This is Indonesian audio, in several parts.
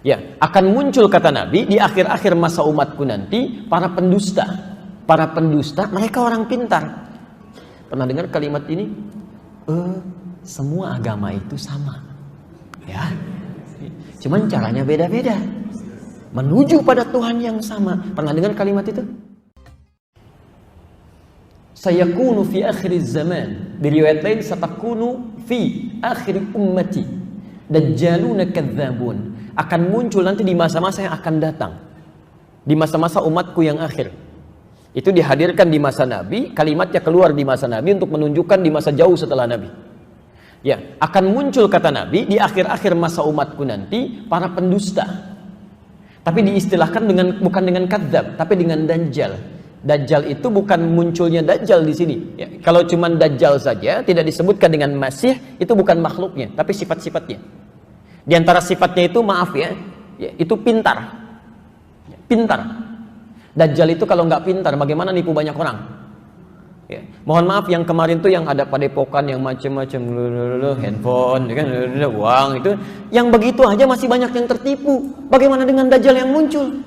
Ya, akan muncul kata Nabi di akhir-akhir masa umatku nanti para pendusta. Para pendusta, mereka orang pintar. Pernah dengar kalimat ini? Semua agama itu sama. Ya. Cuman caranya beda-beda. Menuju pada Tuhan yang sama. Pernah dengar kalimat itu? Sayakunu fi akhiriz zaman. Di riwayat lain satakunu fi akhir ummati dajjaluna kadzabun. Akan muncul nanti di masa-masa yang akan datang. Di masa-masa umatku yang akhir. Itu dihadirkan di masa Nabi, kalimatnya keluar di masa Nabi untuk menunjukkan di masa jauh setelah Nabi. Ya, akan muncul kata Nabi di akhir-akhir masa umatku nanti para pendusta. Tapi diistilahkan bukan dengan kadzab, tapi dengan dajjal. Dajjal itu bukan munculnya dajjal di sini. Ya, kalau cuma dajjal saja tidak disebutkan dengan masih, itu bukan makhluknya, tapi sifat-sifatnya. Di antara sifatnya itu maaf ya, itu pintar. Pintar. Dajjal itu kalau nggak pintar, bagaimana nipu banyak orang? Ya. Mohon maaf yang kemarin tuh yang ada padepokan yang macam-macam, handphone, kan, uang itu, yang begitu aja masih banyak yang tertipu. Bagaimana dengan dajjal yang muncul?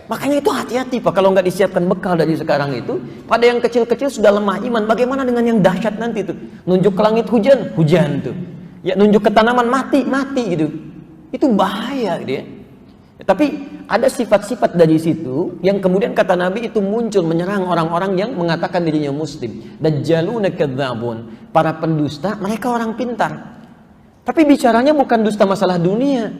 Makanya itu hati-hati Pak, kalau nggak disiapkan bekal dari sekarang itu, pada yang kecil-kecil sudah lemah iman, bagaimana dengan yang dahsyat nanti tuh? Nunjuk ke langit hujan, hujan tuh. Ya nunjuk ke tanaman mati gitu. Itu bahaya gitu ya. Tapi ada sifat-sifat dari situ yang kemudian kata Nabi itu muncul menyerang orang-orang yang mengatakan dirinya muslim. Dajjaluna kadzabun. Para pendusta, mereka orang pintar. Tapi bicaranya bukan dusta masalah dunia.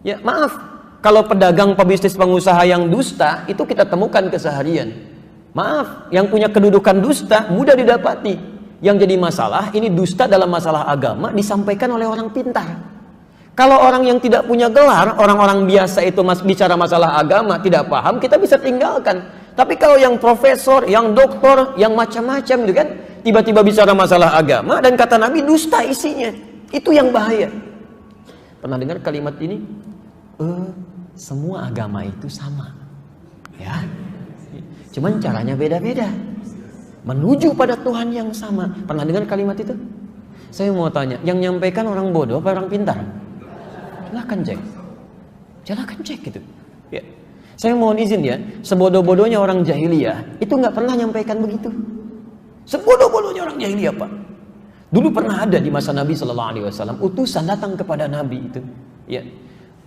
Ya, maaf. Kalau pedagang, pebisnis, pengusaha yang dusta, itu kita temukan keseharian. Maaf, yang punya kedudukan dusta mudah didapati. Yang jadi masalah, ini dusta dalam masalah agama disampaikan oleh orang pintar. Kalau orang yang tidak punya gelar, orang-orang biasa itu bicara masalah agama, tidak paham, kita bisa tinggalkan. Tapi kalau yang profesor, yang doktor, yang macam-macam gitu kan, tiba-tiba bicara masalah agama, dan kata Nabi dusta isinya. Itu yang bahaya. Pernah dengar kalimat ini? Semua agama itu sama. Ya. Cuman caranya beda-beda. Menuju pada Tuhan yang sama. Pernah dengar kalimat itu? Saya mau tanya, yang nyampaikan orang bodoh apa orang pintar? Silakan cek gitu. Ya. Saya mohon izin ya, sebodoh-bodohnya orang jahiliyah itu nggak pernah nyampaikan begitu. Sebodoh-bodohnya orang jahiliyah Pak. Dulu pernah ada di masa Nabi Shallallahu Alaihi Wasallam utusan datang kepada Nabi itu. Ya.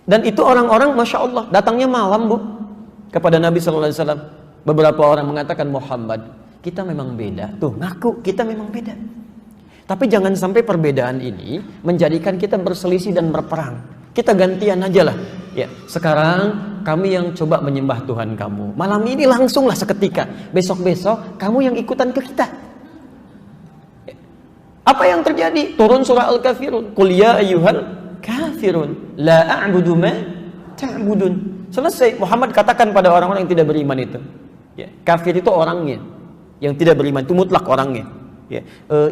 Dan itu orang-orang masya Allah datangnya malam Bu kepada Nabi Shallallahu Alaihi Wasallam. Beberapa orang mengatakan Muhammad, kita memang beda. Tuh ngaku kita memang beda. Tapi jangan sampai perbedaan ini menjadikan kita berselisih dan berperang. Kita gantian aja lah. Ya, sekarang kami yang coba menyembah Tuhan kamu. Malam ini langsunglah seketika. Besok-besok kamu yang ikutan ke kita. Ya. Apa yang terjadi? Turun surah Al-Kafirun. Qul ya ayyuhal kafirun la a'budu ma ta'budun. Selesai. Muhammad katakan pada orang-orang yang tidak beriman itu. Ya, kafir itu orangnya. Yang tidak beriman itu mutlak orangnya. Ya,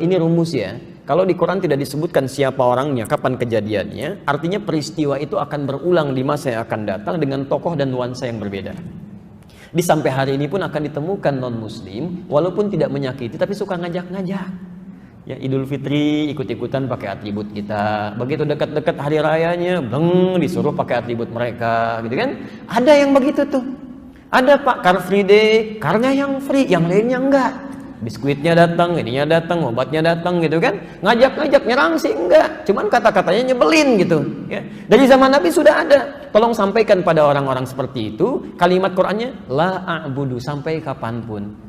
ini rumus ya. Kalau di Quran tidak disebutkan siapa orangnya, kapan kejadiannya, artinya peristiwa itu akan berulang di masa yang akan datang dengan tokoh dan nuansa yang berbeda. Di sampai hari ini pun akan ditemukan non-muslim, walaupun tidak menyakiti, tapi suka ngajak-ngajak. Ya, Idul Fitri ikut-ikutan pakai atribut kita. Begitu dekat-dekat hari rayanya, disuruh pakai atribut mereka, gitu kan? Ada yang begitu tuh. Ada Pak, Car Free Day, karnya yang free, yang lainnya enggak. Biskuitnya datang, ininya datang, obatnya datang gitu kan. Ngajak-ngajak, nyerang sih enggak. Cuman kata-katanya nyebelin gitu. Ya. Dari zaman Nabi sudah ada. Tolong sampaikan pada orang-orang seperti itu. Kalimat Qur'annya, la a'budu, sampai kapanpun.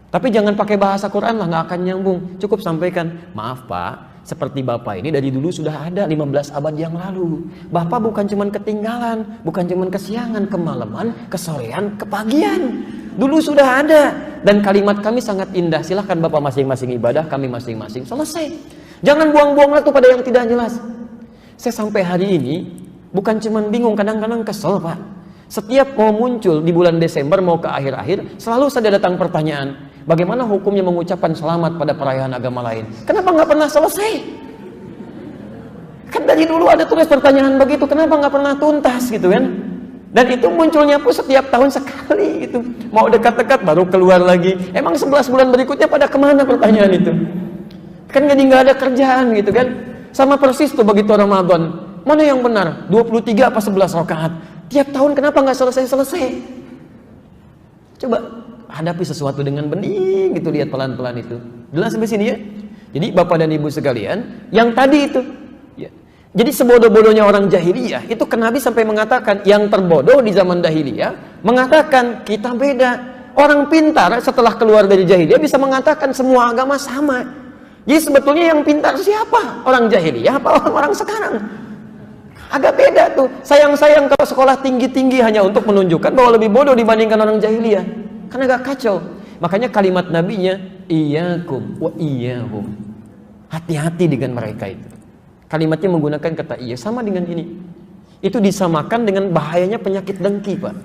Tapi jangan pakai bahasa Qur'an lah, nggak akan nyambung. Cukup sampaikan, maaf Pak, seperti Bapak ini dari dulu sudah ada 15 abad yang lalu. Bapak bukan cuman ketinggalan, bukan cuman kesiangan, kemalaman, kesorean, kepagian. Dulu sudah ada. Dan kalimat kami sangat indah. Silahkan Bapak masing-masing ibadah, kami masing-masing. Selesai. Jangan buang-buang waktu pada yang tidak jelas. Saya sampai hari ini bukan cuman bingung, kadang-kadang kesel Pak. Setiap mau muncul di bulan Desember mau ke akhir-akhir, selalu saja datang pertanyaan, bagaimana hukumnya mengucapkan selamat pada perayaan agama lain? Kenapa nggak pernah selesai? Kan dari dulu ada tulis pertanyaan begitu, kenapa nggak pernah tuntas gitu kan? Dan itu munculnya pun setiap tahun sekali gitu. Mau dekat-dekat baru keluar lagi. Emang 11 bulan berikutnya pada kemana pertanyaan itu? Kan jadi nggak ada kerjaan gitu kan? Sama persis tuh begitu Ramadan. Mana yang benar? 23 apa 11 rakaat? Tiap tahun kenapa nggak selesai-selesai? Coba hadapi sesuatu dengan bening gitu, lihat pelan-pelan itu. Jelas sampai sini ya? Jadi Bapak dan Ibu sekalian, yang tadi itu ya. Jadi sebodoh-bodohnya orang jahiliyah itu Nabi sampai mengatakan, yang terbodoh di zaman jahiliyah mengatakan kita beda. Orang pintar setelah keluar dari jahiliyah bisa mengatakan semua agama sama. Jadi sebetulnya yang pintar siapa? Orang jahiliyah apa orang-orang sekarang? Agak beda tuh. Sayang-sayang kalau sekolah tinggi-tinggi hanya untuk menunjukkan bahwa lebih bodoh dibandingkan orang jahiliyah. Kan agak kacau. Makanya kalimat nabinya, iyyakum wa iyyahum. Hati-hati dengan mereka itu. Kalimatnya menggunakan kata iya, sama dengan ini. Itu disamakan dengan bahayanya penyakit dengki, Pak.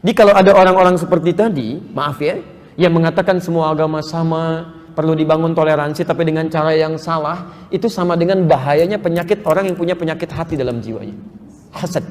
Jadi kalau ada orang-orang seperti tadi, maaf ya, yang mengatakan semua agama sama, perlu dibangun toleransi tapi dengan cara yang salah, itu sama dengan bahayanya penyakit orang yang punya penyakit hati dalam jiwanya. Hasad.